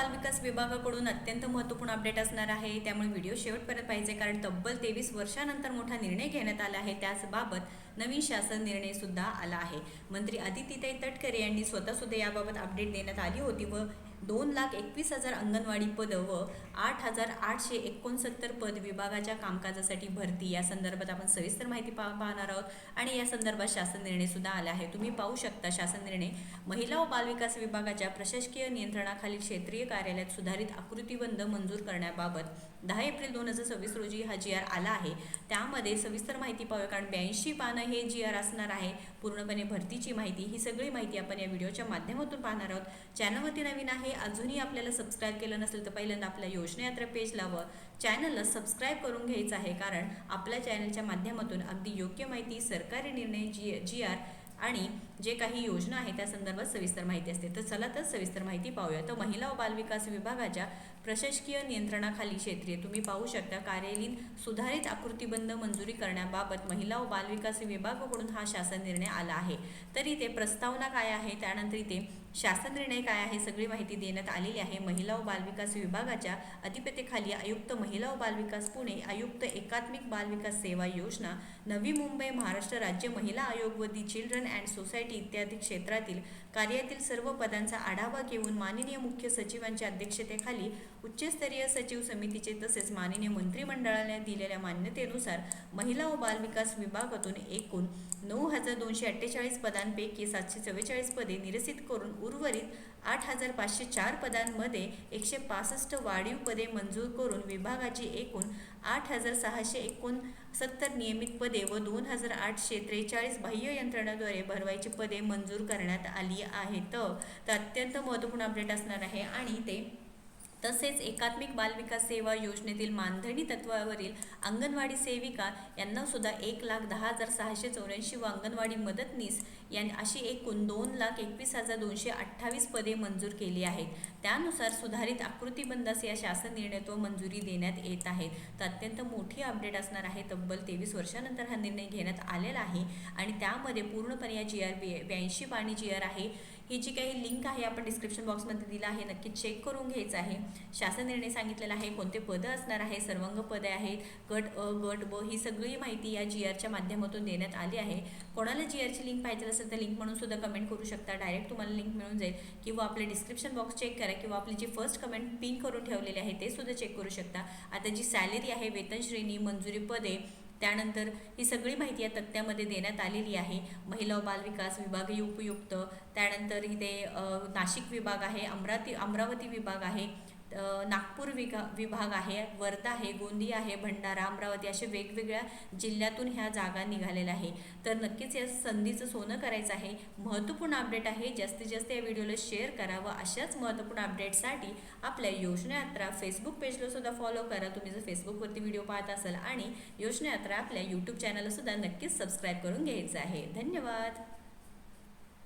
बालविकास विभागाकडून अत्यंत महत्त्वपूर्ण अपडेट असणार आहे, त्यामुळे व्हिडिओ शेवटपर्यंत पाहिजे, कारण तब्बल 23 वर्षानंतर मोठा निर्णय घेण्यात आला आहे। त्याचबाबत नवीन शासन निर्णय सुद्धा आला आहे। मंत्री आदित्यताई तटकरे यांनी स्वतः याबाबत अपडेट देण्यात आली होती व 2,21,000 अंगणवाडी पद व 8,869 पद विभागाच्या कामकाजासाठी भरती या संदर्भात आपण सविस्तर माहिती पाहणार आहोत आणि या संदर्भात शासन निर्णय सुद्धा आला आहे। तुम्ही पाहू शकता शासन निर्णय महिला व बालविकास विभागाच्या प्रशासकीय नियंत्रणाखालील क्षेत्रीय कार्यालयात सुधारित आकृतिबंध मंजूर करण्याबाबत 10 एप्रिल 2026 रोजी हा GR आला आहे। त्यामध्ये सविस्तर माहिती पाहूया, कारण 82 पानं हे GR असणार आहे। पूर्णपणे भरतीची माहिती, ही सगळी माहिती आपण या व्हिडिओच्या माध्यमातून पाहणार आहोत। चॅनलवरती नवीन आहे, अजूनही आपल्याला सबस्क्राईब केलं नसेल तर पहिल्यांदा आपल्या योजनायात्रा पेजला व चॅनलला सबस्क्राईब करून घ्यायचं आहे, कारण आपल्या चॅनलच्या माध्यमातून अगदी योग्य माहिती, सरकारी निर्णय, GR आणि जे काही योजना आहे त्या संदर्भात सविस्तर माहिती असते। तर चला तर सविस्तर माहिती पाहूया। तर महिला व बालविकास विभागाच्या प्रशासकीय नियंत्रणाखाली क्षेत्रीय तुम्ही पाहू शकता कार्यालयीन सुधारित आकृतिबंध मंजुरी करण्याबाबत महिला व बालविकास विभागाकडून हा शासन निर्णय आला आहे। तर इथे प्रस्तावना काय आहे, त्यानंतर इथे शासन निर्णय काय आहे, सगळी माहिती देण्यात आलेली आहे। महिला व बालविकास विभागाच्या अधिपतेखाली आयुक्त महिला व बालविकास पुणे, आयुक्त एकात्मिक बालविकास सेवा योजना, नवी मुंबई महाराष्ट्र राज्य महिला आयोग व दी चिल्ड्रन अँड सोसायटी इत्यादी क्षेत्रातील कार्यातील सर्व पदांचा आढावा घेऊन माननीय मुख्य सचिवांच्या अध्यक्षतेखाली उच्चस्तरीय सचिव समितीचे तसेच माननीय मंत्रिमंडळाने दिलेल्या मान्यतेनुसार महिला व बालविकास विभागातून एकूण 9,248 पदांपैकी 744 पदे निरसित करून उर्वरित 8,504 पदांमध्ये 165 वाढीव पदे मंजूर करून विभागाची एकूण 8,669 नियमित पदे व 2,843 बाह्य यंत्रणाद्वारे भरवायची पदे मंजूर करण्यात आली आहेत। तर अत्यंत महत्त्वपूर्ण अपडेट असणार आहे। आणि ते तसेच एकात्मिक बालविकास सेवा योजनेतील मानधनी तत्वावरील अंगणवाडी सेविका यांना सुद्धा 1,10,684 व अंगणवाडी मदतनीस अशी एकूण 2,21,228 पदे मंजूर केली आहेत। त्यानुसार सुधारित आकृतिबंधास या शासन निर्णयातून मंजुरी देण्यात येत आहे। तर अत्यंत मोठी अपडेट असणार आहे। तब्बल 23 वर्षानंतर हा निर्णय घेण्यात आलेला आहे आणि त्यामध्ये पूर्णपणे या GR 82 पानी GR आहे। ही जी काही लिंक आहे आपण डिस्क्रिप्शन बॉक्समध्ये दिला आहे, नक्की चेक करून घ्यायचं आहे। शासन निर्णय सांगितलेला आहे, कोणते पदं असणार आहे, सर्वांग पदे आहेत, गट अ गट ब ही सगळी माहिती या GRच्या माध्यमातून देण्यात आली आहे। कोणाला GRची लिंक पाहिजे असेल तर लिंक म्हणून सुद्धा कमेंट करू शकता, डायरेक्ट तुम्हाला लिंक मिळून जाईल, किंवा आपले डिस्क्रिप्शन बॉक्स चेक करा, किंवा आपली जी फर्स्ट कमेंट पिन करून ठेवलेली आहे ते सुद्धा चेक करू शकता। आता जी सॅलरी आहे, वेतन श्रेणी, मंजुरी पदे, त्यानंतर ही सगळी माहिती या तक्त्यामध्ये देण्यात आलेली आहे। महिला व बालविकास विभागीय उपयुक्त, त्यानंतर इथे नाशिक विभाग आहे, अमरावती विभाग आहे, नागपूर विभाग आहे, वर्धा आहे, गोंदिया आहे, भंडारा, अमरावती असे वेगवेगळ्या जिल्ह्यातून ह्या जागा निघालेल्या आहे। तर नक्कीच या संधीचं सोनं करायचं आहे। महत्त्वपूर्ण अपडेट आहे, जास्तीत जास्त या व्हिडिओला शेअर करा व अशाच महत्त्वपूर्ण अपडेटसाठी आपल्या योजनायात्रा फेसबुक पेजला सुद्धा फॉलो करा, तुम्ही जर फेसबुकवरती व्हिडिओ पाहत असाल, आणि योजनायात्रा आपल्या YouTube चॅनलला सुद्धा नक्कीच सबस्क्राईब करून घ्यायचं आहे। धन्यवाद।